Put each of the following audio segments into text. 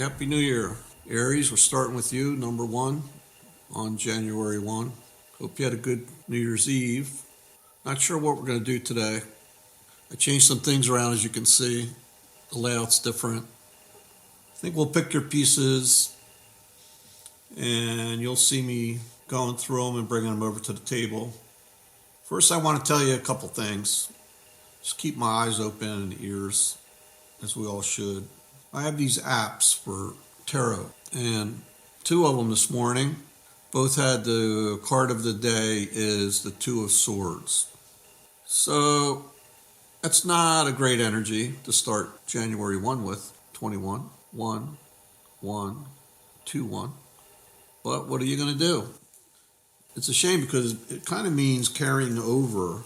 Happy New Year. Aries, we're starting with you, number 1, on January 1. Hope you had a good New Year's Eve. Not sure what we're going to do today. I changed some things around, as you can see. The layout's different. I think we'll pick your pieces, and you'll see me going through them and bringing them over to the table. First, I want to tell you a couple things. Just keep my eyes open and ears, as we all should. I have these apps for tarot, and 2 of them this morning. Both had the card of the day is the 2 of Swords. So that's not a great energy to start January 1 with. 21, 1, 1, 2, 1. But what are you going to do? It's a shame because it kind of means carrying over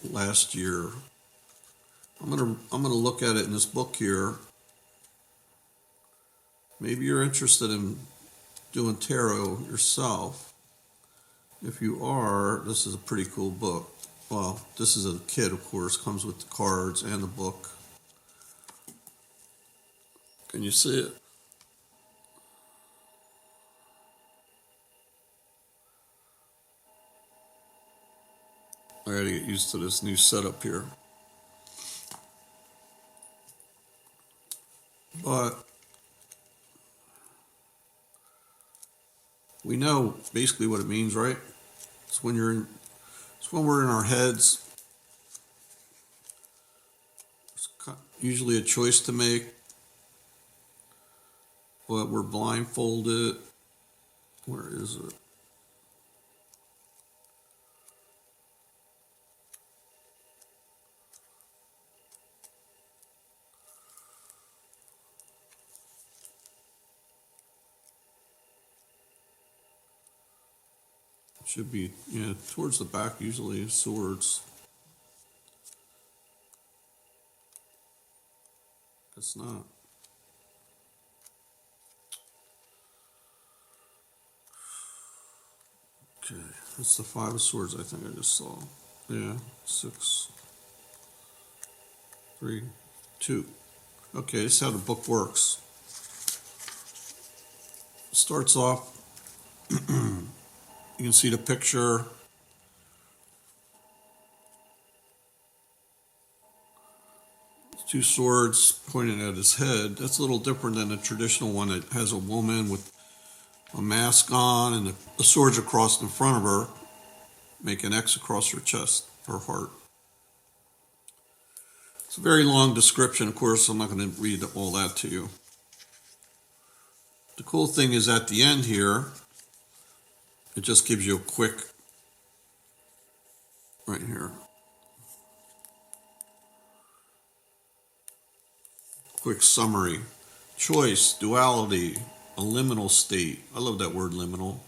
last year. I'm gonna look at it in this book here. Maybe you're interested in doing tarot yourself. If you are, this is a pretty cool book. Well, this is a kit, of course, comes with the cards and the book. Can you see it? I gotta get used to this new setup here. But we know basically what it means, right? It's when we're in our heads. It's usually a choice to make, but we're blindfolded. Where is it? Should be, towards the back, usually, Swords. It's not. Okay, that's the 5 of Swords, I think I just saw. Yeah, 6, 3, 2. Okay, this is how the book works. It starts off. You can see the picture. 2 swords pointing at his head. That's a little different than the traditional one that has a woman with a mask on and the swords are crossed in front of her, make an X across her chest, her heart. It's a very long description, of course. I'm not going to read all that to you. The cool thing is at the end here, it just gives you a quick, right here, quick summary. Choice, duality, a liminal state. I love that word, liminal.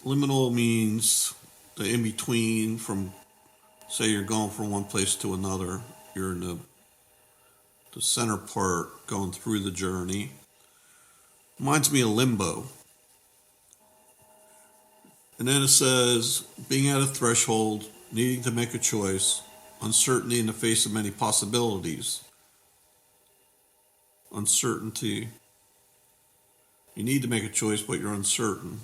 Liminal means the in-between from, say you're going from one place to another. You're in the center part going through the journey. Reminds me of limbo. And then it says, being at a threshold, needing to make a choice, uncertainty in the face of many possibilities. Uncertainty. You need to make a choice, but you're uncertain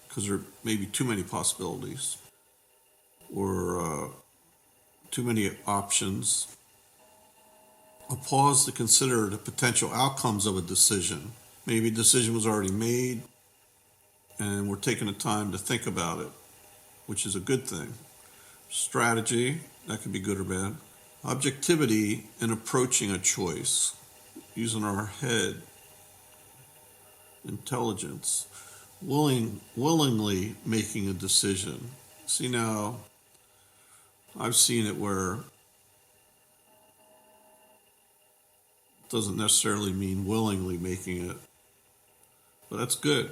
because there may be too many possibilities or too many options. A pause to consider the potential outcomes of a decision. Maybe a decision was already made, and we're taking the time to think about it, which is a good thing. Strategy, that can be good or bad. Objectivity in approaching a choice, using our head. Intelligence, willingly making a decision. See, now, I've seen it where it doesn't necessarily mean willingly making it, but that's good.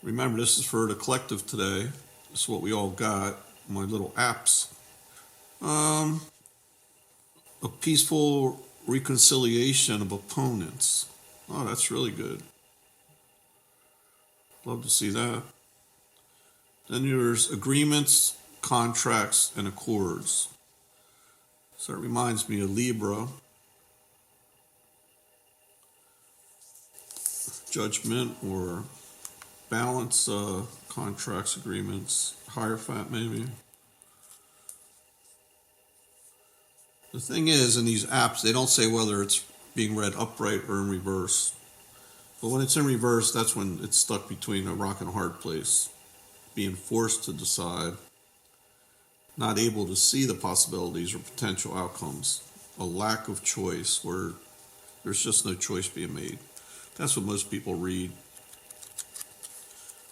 Remember, this is for the collective today. This is what we all got, my little apps. A peaceful reconciliation of opponents. Oh, that's really good. Love to see that. Then there's agreements, contracts, and accords. So it reminds me of Libra. Judgment or balance, contracts, agreements, Hierophant maybe. The thing is, in these apps, they don't say whether it's being read upright or in reverse. But when it's in reverse, that's when it's stuck between a rock and a hard place. Being forced to decide, not able to see the possibilities or potential outcomes. A lack of choice where there's just no choice being made. That's what most people read.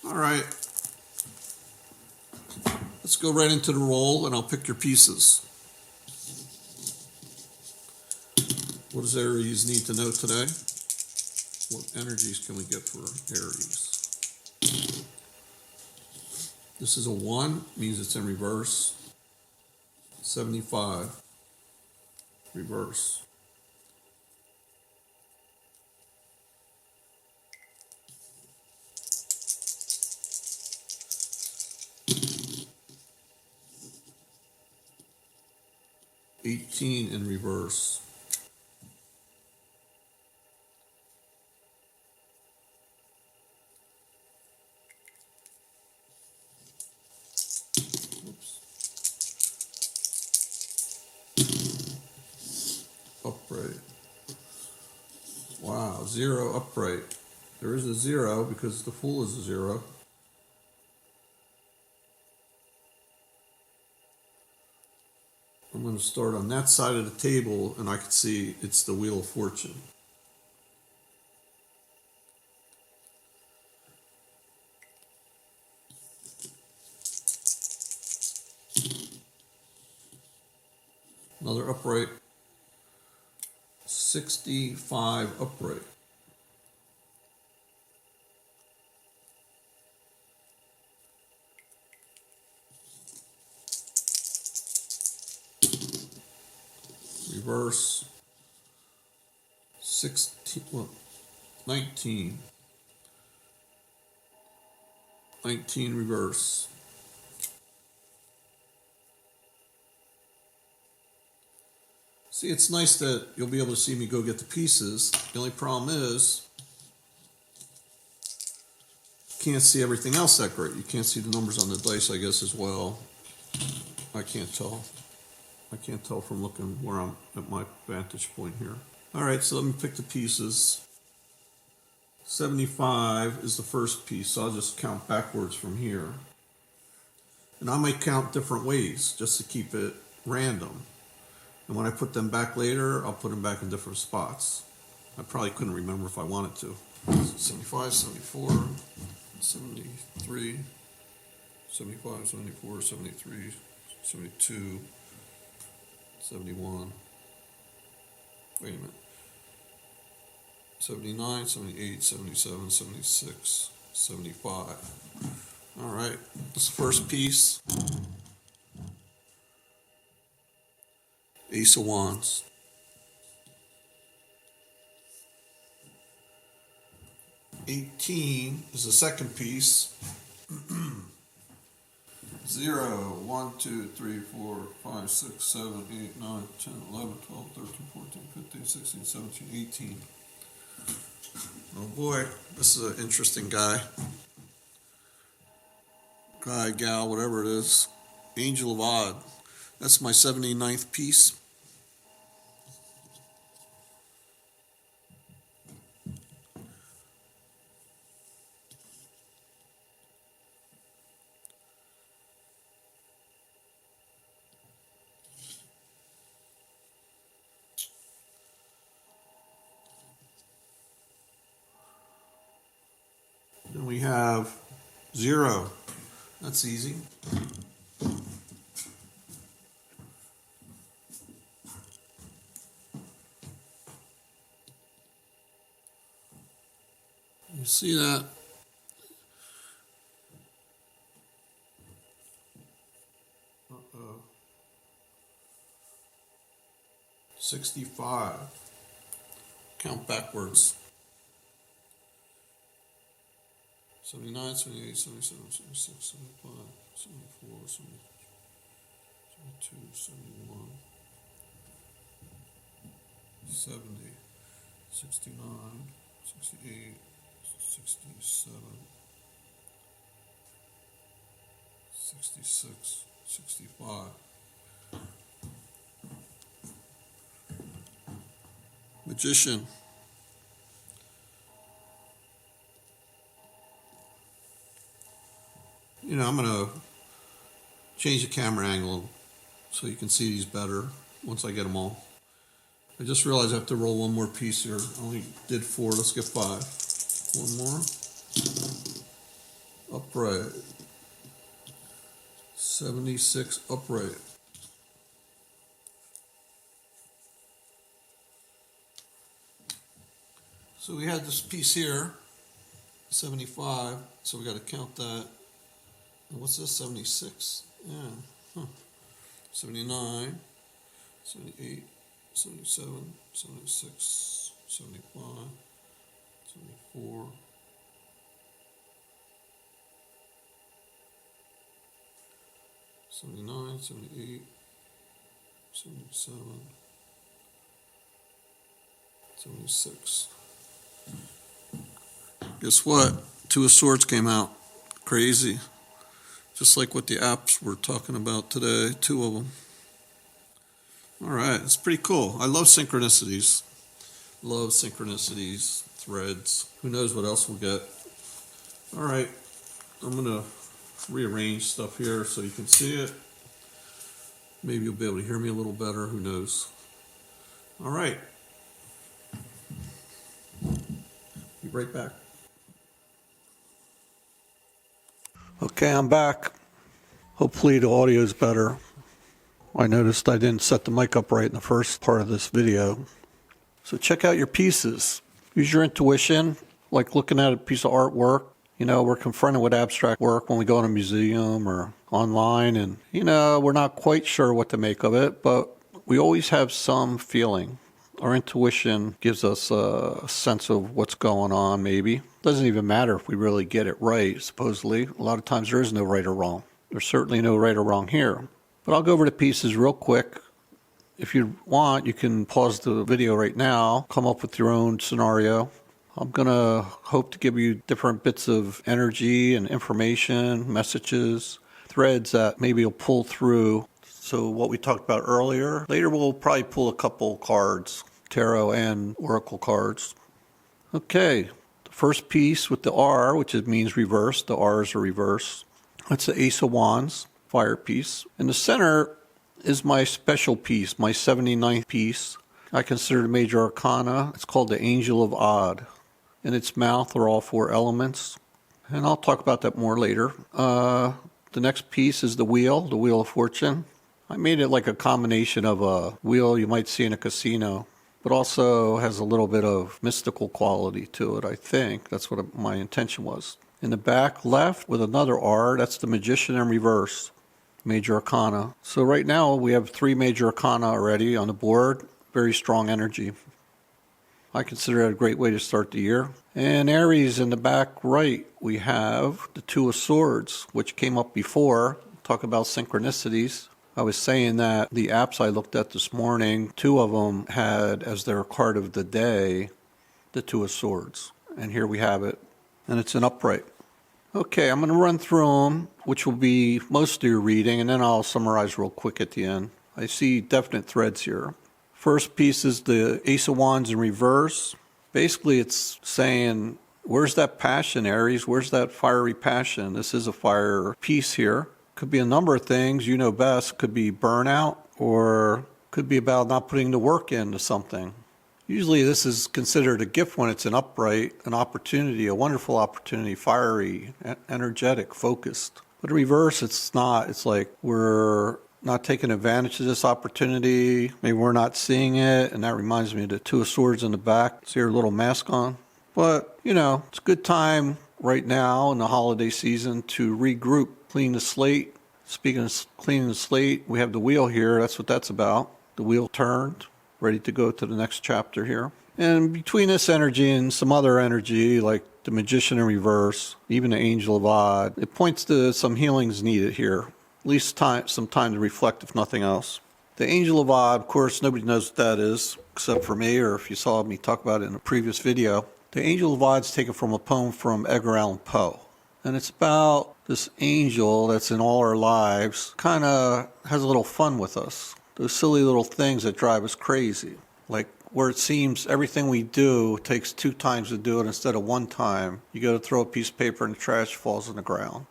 All right. Let's go right into the roll and I'll pick your pieces. What does Aries need to know today? What energies can we get for Aries? This is a 1, means it's in reverse. 75, reverse. $18 in reverse. Upright. Wow, 0 upright. There is a 0 because the Fool is a 0. I'm going to start on that side of the table and I can see it's the Wheel of Fortune. Another upright. 65 upright. Reverse. 16, well, 19. 19 reverse. See, it's nice that you'll be able to see me go get the pieces. The only problem is you can't see everything else that great. You can't see the numbers on the dice, I guess, as well. I can't tell. I can't tell from looking where I'm at my vantage point here. All right, so let me pick the pieces. 75 is the first piece, so I'll just count backwards from here. And I might count different ways just to keep it random. And when I put them back later, I'll put them back in different spots. I probably couldn't remember if I wanted to. 75, 74, 73, 75, 74, 73, 72, 71. Wait a minute. 79, 78, 77, 76, 75. All right, this first piece. Ace of Wands. 18 is the second piece. 0, 1, 2, 3, 4, 5, 6, 7, 8, 9, 10, 11, 12, 13, 14, 15, 16, 17, 18. Oh boy, this is an interesting guy. Guy, gal, whatever it is. Angel of Odd. That's my 79th piece. Then we have 0. That's easy. You see that? Uh-oh. 65. Count backwards. 79, 78, 77, 76, 75, 74, 72, 71, 70, 69, 68, 67, 66, 65. Magician. You know, I'm going to change the camera angle so you can see these better once I get them all. I just realized I have to roll one more piece here. I only did 4. Let's get 5. One more. Upright. 76 upright. So we had this piece here, 75, so we got to count that. And what's this, 76? Yeah, 79, 78, 77, 76, 75, 74, 79, 78, 77, 76. Guess what? 2 of Swords came out. Crazy. Just like what the apps were talking about today. 2 of them. Alright, it's pretty cool. I love synchronicities. Love synchronicities, threads. Who knows what else we'll get. Alright, I'm going to rearrange stuff here so you can see it. Maybe you'll be able to hear me a little better. Who knows? Alright. Be right back. Okay, I'm back. Hopefully the audio is better. I noticed I didn't set the mic up right in the first part of this video. So check out your pieces. Use your intuition, like looking at a piece of artwork. You know, we're confronted with abstract work when we go in a museum or online, and, you know, we're not quite sure what to make of it, but we always have some feeling. Our intuition gives us a sense of what's going on, maybe. Doesn't even matter if we really get it right, supposedly. A lot of times there is no right or wrong. There's certainly no right or wrong here. But I'll go over the pieces real quick. If you want, you can pause the video right now, come up with your own scenario. I'm going to hope to give you different bits of energy and information, messages, threads that maybe you'll pull through. So what we talked about earlier, later we'll probably pull a couple cards, tarot and oracle cards. Okay, the first piece with the R, which means reverse, the R's are reverse. That's the Ace of Wands, fire piece. In the center is my special piece, my 79th piece. I consider the major arcana. It's called the Angel of Odd. In its mouth are all 4 elements. And I'll talk about that more later. The next piece is the Wheel of Fortune. I made it like a combination of a wheel you might see in a casino, but also has a little bit of mystical quality to it, I think. That's what my intention was. In the back left with another R, that's the Magician in reverse, major arcana. So right now we have 3 major arcana already on the board. Very strong energy. I consider it a great way to start the year. And Aries in the back right, we have the 2 of Swords, which came up before. Talk about synchronicities. I was saying that the apps I looked at this morning, 2 of them had as their card of the day, the 2 of Swords. And here we have it. And it's an upright. Okay, I'm going to run through them, which will be most of your reading, and then I'll summarize real quick at the end. I see definite threads here. First piece is the Ace of Wands in reverse. Basically, it's saying, where's that passion, Aries? Where's that fiery passion? This is a fire piece here. Could be a number of things, you know best. Could be burnout, or could be about not putting the work into something. Usually this is considered a gift when it's an upright, an opportunity, a wonderful opportunity, fiery, energetic, focused. But in reverse, it's not. It's like we're not taking advantage of this opportunity. Maybe we're not seeing it, and that reminds me of the 2 of Swords in the back. See her little mask on? But, you know, it's a good time right now in the holiday season to regroup, clean the slate. Speaking of cleaning the slate, we have the wheel here. That's what that's about. The wheel turned, ready to go to the next chapter here. And between this energy and some other energy, like the Magician in reverse, even the Angel of Odd, it points to some healings needed here. At least some time to reflect, if nothing else. The Angel of Odd, of course, nobody knows what that is, except for me, or if you saw me talk about it in a previous video. The Angel of Odd is taken from a poem from Edgar Allan Poe. And it's about this angel that's in all our lives, kind of has a little fun with us. Those silly little things that drive us crazy. Like where it seems everything we do takes 2 times to do it instead of 1 time. You go to throw a piece of paper in the trash, falls on the ground.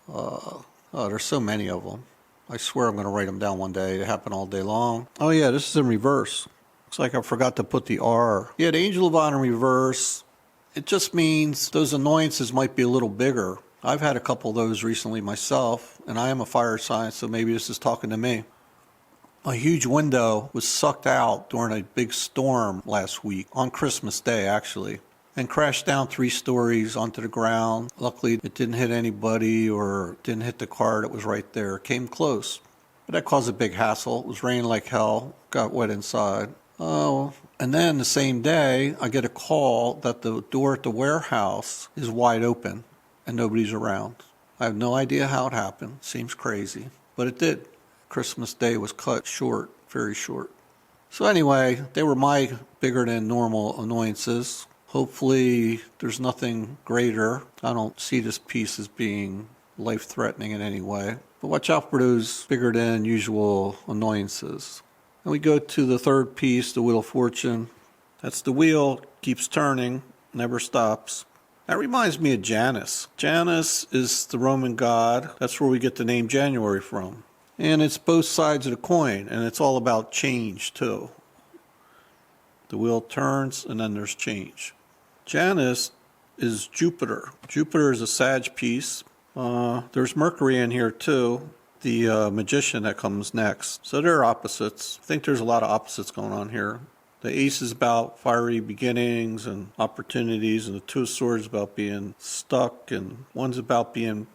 There's so many of them. I swear I'm going to write them down one day. They happen all day long. Oh yeah, this is in reverse. Looks like I forgot to put the R. Yeah, the Angel of Odd in reverse. It just means those annoyances might be a little bigger. I've had a couple of those recently myself, and I am a fire sign, so maybe this is talking to me. A huge window was sucked out during a big storm last week, on Christmas Day actually, and crashed down 3 stories onto the ground. Luckily, it didn't hit anybody or didn't hit the car that was right there. It came close. But that caused a big hassle. It was raining like hell, got wet inside. Oh, and then the same day, I get a call that the door at the warehouse is wide open and nobody's around. I have no idea how it happened. Seems crazy, but it did. Christmas Day was cut short, very short. So anyway, they were my bigger than normal annoyances. Hopefully there's nothing greater. I don't see this piece as being life-threatening in any way. But watch out for those bigger than usual annoyances. And we go to the third piece, the Wheel of Fortune. That's the wheel, keeps turning, never stops. That reminds me of Janus. Janus is the Roman god. That's where we get the name January from. And it's both sides of the coin, and it's all about change too. The wheel turns, and then there's change. Janus is Jupiter. Jupiter is a Sag piece. There's Mercury in here too, the magician that comes next. So they're opposites. I think there's a lot of opposites going on here. The Ace is about fiery beginnings and opportunities, and the Two of Swords is about being stuck, and one's about being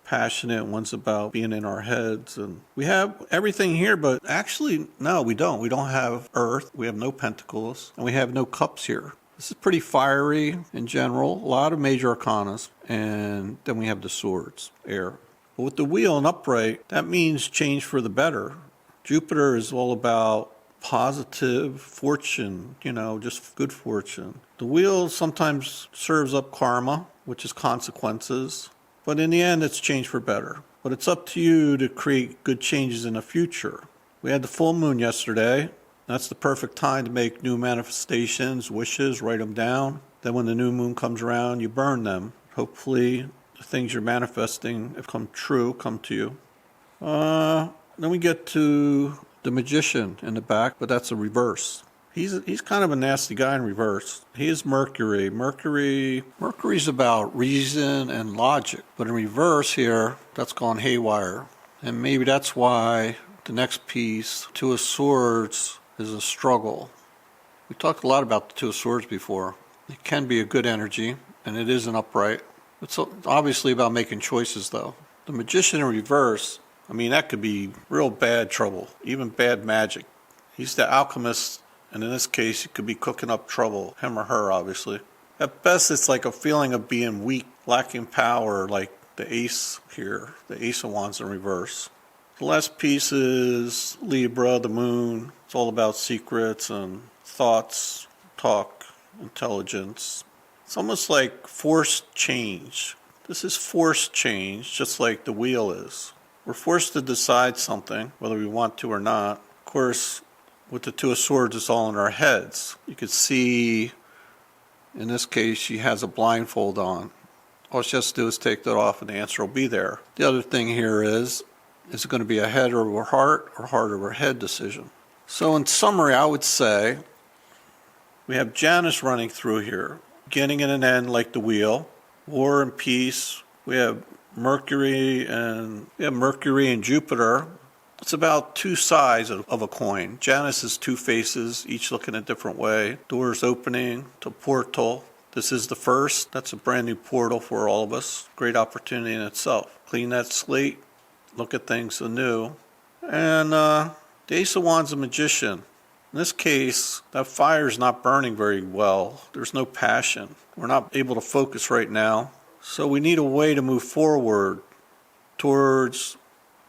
passionate, one's about being in our heads. And we have everything here, but actually, no, we don't. We don't have Earth, we have no Pentacles, and we have no Cups here. This is pretty fiery in general, a lot of major arcanas, and then we have the Swords, air. But with the wheel and upright, that means change for the better. Jupiter is all about positive fortune, just good fortune. The wheel sometimes serves up karma, which is consequences. But in the end, it's change for better. But it's up to you to create good changes in the future. We had the full moon yesterday. That's the perfect time to make new manifestations, wishes, write them down. Then when the new moon comes around, you burn them. Hopefully, the things you're manifesting have come true, come to you. Then we get to the magician in the back, but that's a reverse. He's kind of a nasty guy in reverse. He is Mercury. Mercury's about reason and logic. But in reverse here, that's gone haywire. And maybe that's why the next piece, Two of Swords, is a struggle. We talked a lot about the Two of Swords before. It can be a good energy, and it is an upright. It's obviously about making choices, though. The magician in reverse, that could be real bad trouble, even bad magic. He's the alchemist. And in this case, it could be cooking up trouble, him or her, obviously. At best, it's like a feeling of being weak, lacking power, like the Ace here, the Ace of Wands in reverse. The last piece is Libra, the moon. It's all about secrets and thoughts, talk, intelligence. It's almost like forced change. This is forced change, just like the wheel is. We're forced to decide something, whether we want to or not. Of course, with the Two of Swords, it's all in our heads. You could see, in this case, she has a blindfold on. All she has to do is take that off and the answer will be there. The other thing here is it going to be a head over heart or heart over head decision? So in summary, I would say we have Janus running through here, beginning and an end like the wheel, war and peace. We have Mercury and Jupiter. It's about 2 sides of a coin. Janus is 2 faces, each looking a different way. Doors opening to portal. This is the first. That's a brand new portal for all of us. Great opportunity in itself. Clean that slate. Look at things anew. And the Ace of Wands, a magician. In this case, that fire is not burning very well. There's no passion. We're not able to focus right now. So we need a way to move forward towards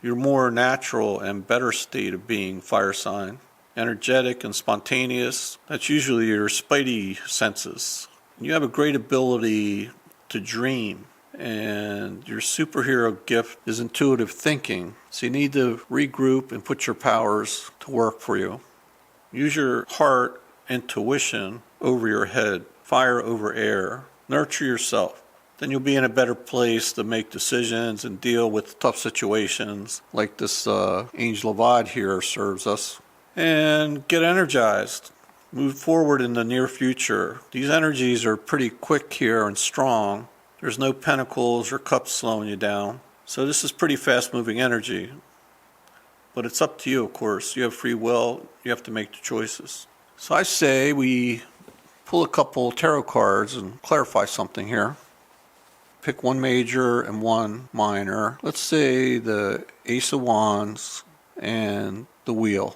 your more natural and better state of being, fire sign. energetic and spontaneous. That's usually your spidey senses. You have a great ability to dream, and your superhero gift is intuitive thinking. So you need to regroup and put your powers to work for you. Use your heart, intuition over your head, fire over air. Nurture yourself. Then you'll be in a better place to make decisions and deal with tough situations like this Angel of Odd here serves us. And get energized. Move forward in the near future. These energies are pretty quick here and strong. There's no pentacles or cups slowing you down. So this is pretty fast-moving energy. But it's up to you, of course. You have free will. You have to make the choices. So I say we pull a couple tarot cards and clarify something here. Pick one major and one minor. Let's say the Ace of Wands and the Wheel.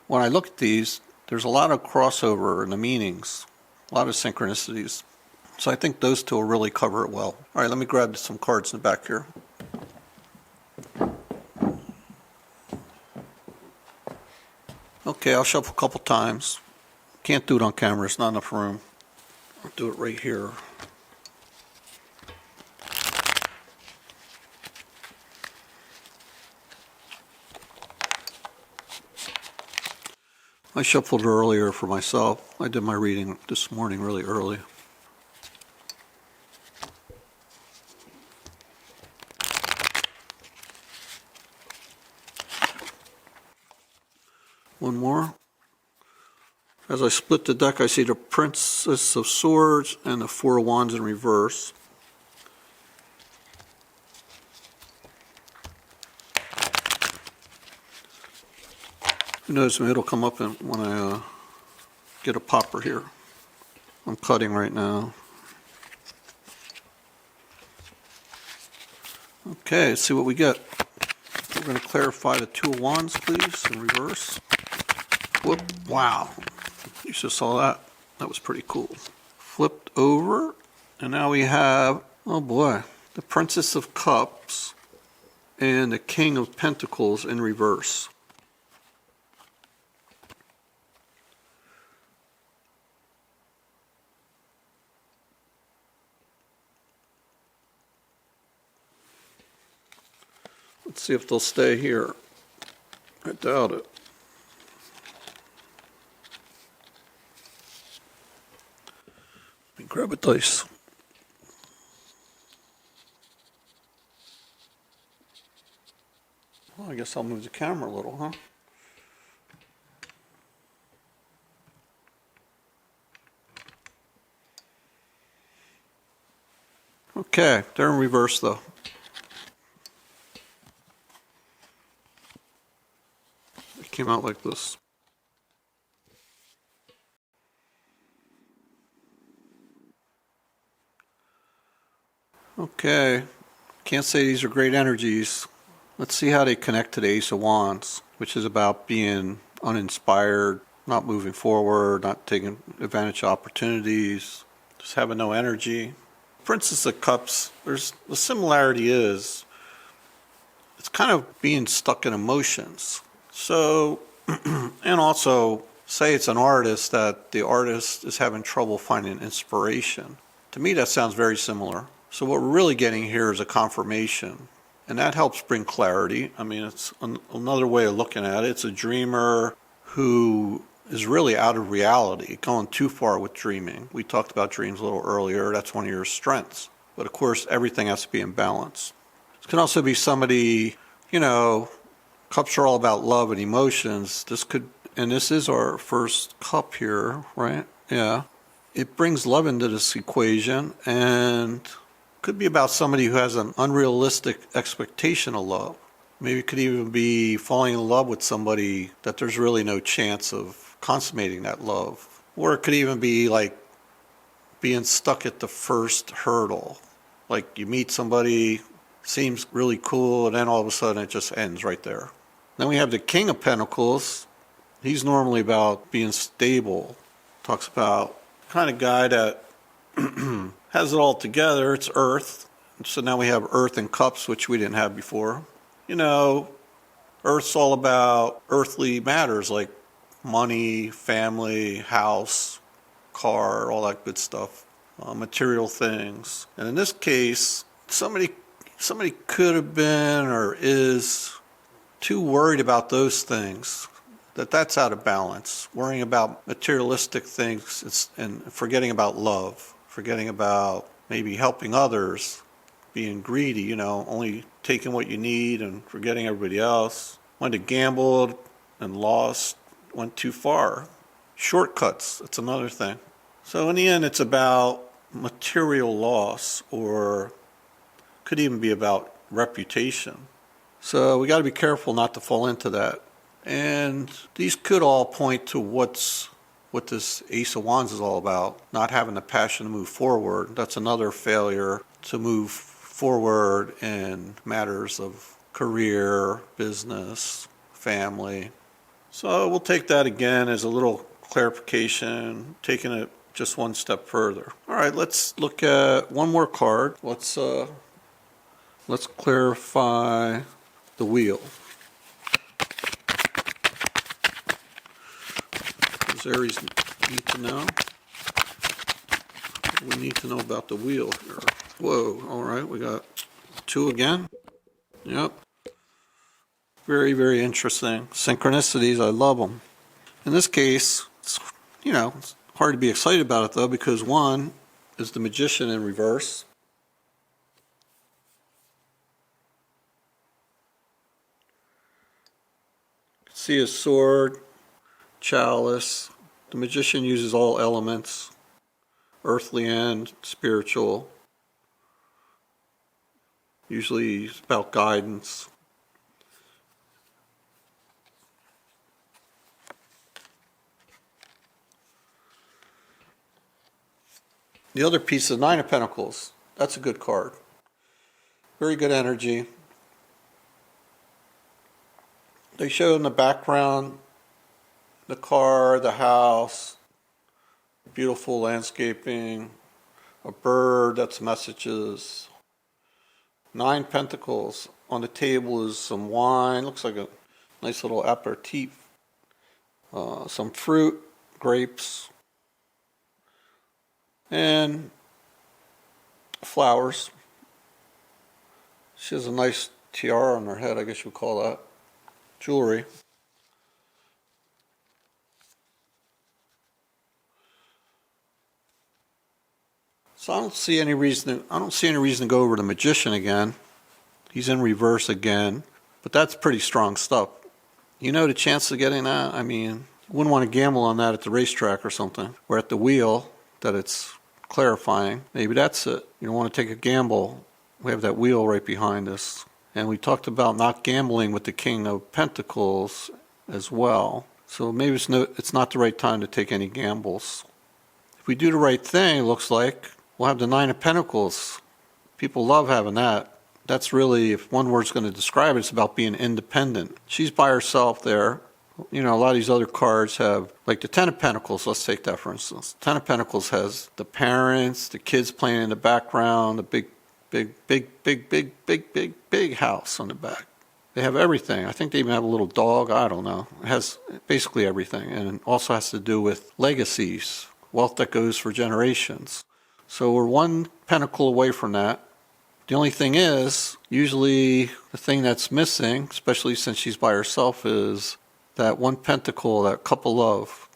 When I look at these, there's a lot of crossover in the meanings, a lot of synchronicities. So I think those two will really cover it well. All right, let me grab some cards in the back here. Okay, I'll shuffle a couple times. Can't do it on camera, it's not enough room. I'll do it right here. I shuffled earlier for myself. I did my reading this morning really early. One more. As I split the deck, I see the Princess of Swords and the Four of Wands in reverse. Who knows, maybe it'll come up when I get a popper here. I'm cutting right now. Okay, let's see what we get. We're going to clarify the Two of Wands, please, in reverse. Whoop, wow. You just saw that. That was pretty cool. Flipped over, and now we have, oh boy, the Princess of Cups and the King of Pentacles in reverse. Let's see if they'll stay here. I doubt it. Let me grab a dice. Well, I guess I'll move the camera a little, huh? Okay, they're in reverse though. Came out like this. Okay, can't say these are great energies. Let's see how they connect to the Ace of Wands, which is about being uninspired, not moving forward, not taking advantage of opportunities, just having no energy. Princess of Cups, the similarity is, it's kind of being stuck in emotions. So, and also, say it's an artist that the artist is having trouble finding inspiration. To me, that sounds very similar. So what we're really getting here is a confirmation, and that helps bring clarity. I mean, it's another way of looking at it. It's a dreamer who is really out of reality, going too far with dreaming. We talked about dreams a little earlier. That's one of your strengths. But of course, everything has to be in balance. It can also be somebody, you know, cups are all about love and emotions. This could, and this is our first cup here, right? Yeah. It brings love into this equation, and could be about somebody who has an unrealistic expectation of love. Maybe it could even be falling in love with somebody that there's really no chance of consummating that love. Or it could even be like being stuck at the first hurdle. Like you meet somebody, seems really cool, and then all of a sudden it just ends right there. Then we have the King of Pentacles. He's normally about being stable. Talks about kind of guy that has it all together. It's Earth. So now we have Earth and Cups, which we didn't have before. You know, Earth's all about earthly matters like money, family, house, car, all that good stuff, material things. And in this case, somebody could have been or is too worried about those things, that's out of balance. Worrying about materialistic things and forgetting about love, forgetting about maybe helping others, being greedy, only taking what you need and forgetting everybody else. Went to gambled and lost, went too far. Shortcuts, that's another thing. So in the end, it's about material loss, or could even be about reputation. So we got to be careful not to fall into that. And these could all point to what this Ace of Wands is all about, not having the passion to move forward. That's another failure to move forward in matters of career, business, family. So we'll take that again as a little clarification, taking it just one step further. All right, let's look at one more card. Let's clarify the wheel. What does Aries need to know? We need to know about the wheel here. Whoa, all right, we got 2 again. Yep. Very, very interesting. Synchronicities, I love them. In this case, it's hard to be excited about it though, because 1 is the Magician in reverse. See his sword, chalice. The Magician uses all elements, earthly and spiritual. Usually it's about guidance. The other piece is 9 of Pentacles. That's a good card. Very good energy. They show in the background the car, the house, beautiful landscaping, a bird, that's messages. 9 Pentacles. On the table is some wine, looks like a nice little aperitif. Some fruit, grapes, and flowers. She has a nice tiara on her head, I guess you would call that. Jewelry. So I don't see any reason to go over the Magician again. He's in reverse again, but that's pretty strong stuff. The chance of getting that, you wouldn't want to gamble on that at the racetrack or something, or at the wheel, that it's clarifying. Maybe that's it. You don't want to take a gamble. We have that wheel right behind us. And we talked about not gambling with the King of Pentacles as well. So maybe it's not the right time to take any gambles. If we do the right thing, it looks like, we'll have the 9 of Pentacles. People love having that. That's really, if one word's going to describe it, it's about being independent. She's by herself there. A lot of these other cards have, like the 10 of Pentacles, let's take that for instance. 10 of Pentacles has the parents, the kids playing in the background, the big house on the back. They have everything. I think they even have a little dog. I don't know. It has basically everything. And it also has to do with legacies, wealth that goes for generations. So we're 1 pentacle away from that. The only thing is, usually the thing that's missing, especially since she's by herself, is that 1 pentacle, that couple love.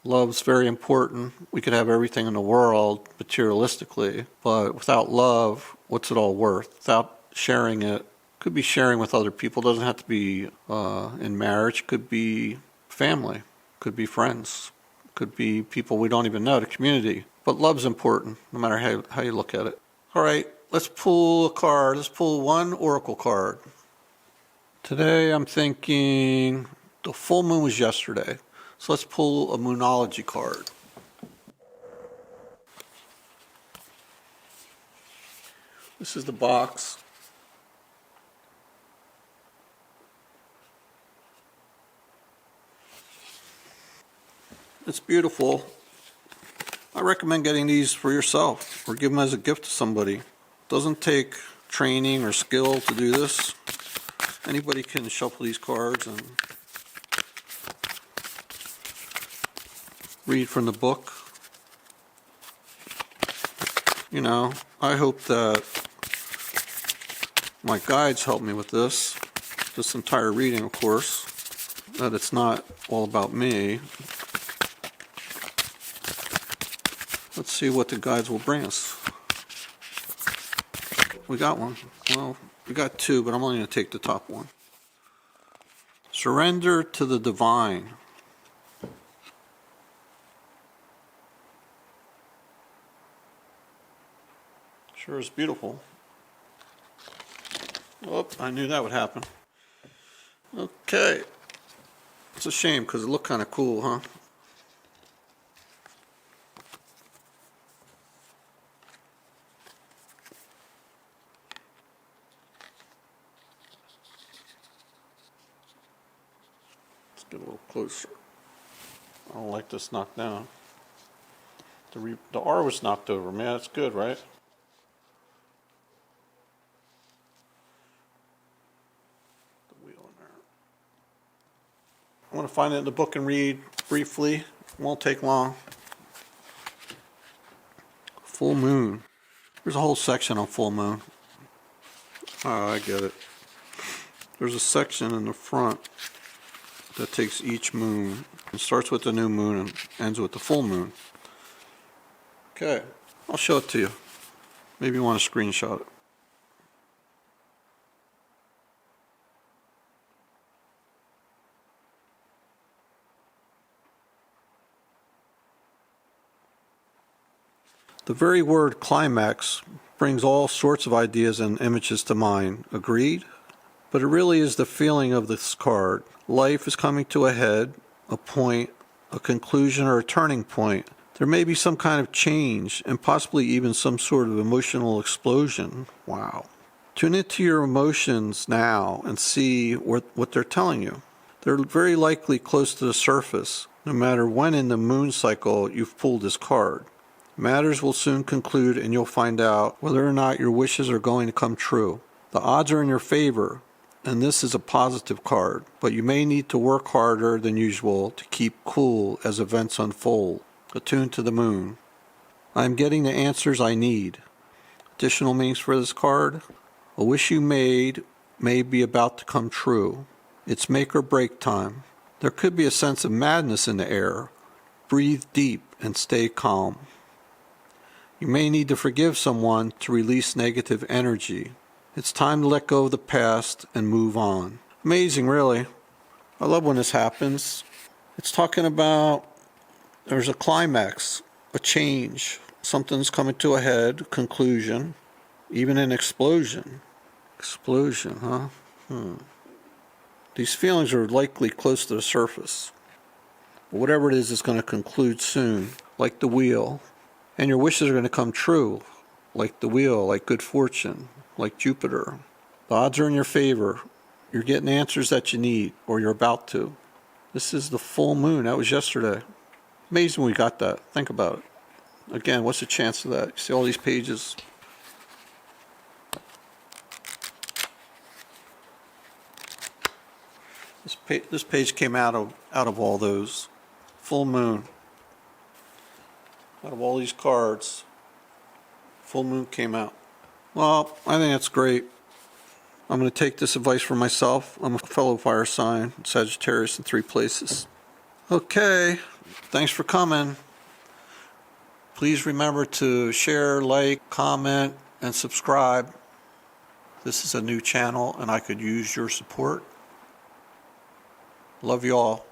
Love's very important. We could have everything in the world materialistically, but without love, what's it all worth? Without sharing it, could be sharing with other people. Doesn't have to be in marriage. Could be family. Could be friends. Could be people we don't even know, the community. But love's important, no matter how you look at it. All right, let's pull a card. Let's pull 1 oracle card. Today I'm thinking the full moon was yesterday. So let's pull a Moonology card. This is the box. It's beautiful. I recommend getting these for yourself or give them as a gift to somebody. Doesn't take training or skill to do this. Anybody can shuffle these cards and read from the book. You know, I hope that my guides help me with this entire reading, of course, that it's not all about me. Let's see what the guides will bring us. We got one. Well, we got two, but I'm only going to take the top one. Surrender to the divine. Sure is beautiful. Oh, I knew that would happen. Okay. It's a shame because it looked kind of cool, huh? Let's get a little closer. I don't like this knocked down. The R was knocked over. Man, that's good, right? I want to find it in the book and read briefly. It won't take long. Full moon. There's a whole section on full moon. Oh, I get it. There's a section in the front that takes each moon. It starts with the new moon and ends with the full moon. Okay, I'll show it to you. Maybe you want to screenshot it. The very word climax brings all sorts of ideas and images to mind. Agreed? But it really is the feeling of this card. Life is coming to a head, a point, a conclusion, or a turning point. There may be some kind of change and possibly even some sort of emotional explosion. Wow. Tune into your emotions now and see what they're telling you. They're very likely close to the surface, no matter when in the moon cycle you've pulled this card. Matters will soon conclude and you'll find out whether or not your wishes are going to come true. The odds are in your favor, and this is a positive card, but you may need to work harder than usual to keep cool as events unfold. Attuned to the moon. I am getting the answers I need. Additional meanings for this card. A wish you made may be about to come true. It's make or break time. There could be a sense of madness in the air. Breathe deep and stay calm. You may need to forgive someone to release negative energy. It's time to let go of the past and move on. Amazing, really. I love when this happens. It's talking about there's a climax, a change. Something's coming to a head, conclusion, even an explosion. Explosion, huh? These feelings are likely close to the surface. But whatever it is going to conclude soon, like the wheel. And your wishes are going to come true, like the wheel, like good fortune, like Jupiter. The odds are in your favor. You're getting answers that you need, or you're about to. This is the full moon. That was yesterday. Amazing we got that. Think about it. Again, what's the chance of that? You see all these pages. This page came out of all those. Full moon. Out of all these cards, full moon came out. Well, I think that's great. I'm going to take this advice for myself. I'm a fellow fire sign, Sagittarius in 3 places. Okay, thanks for coming. Please remember to share, like, comment, and subscribe. This is a new channel, and I could use your support. Love you all.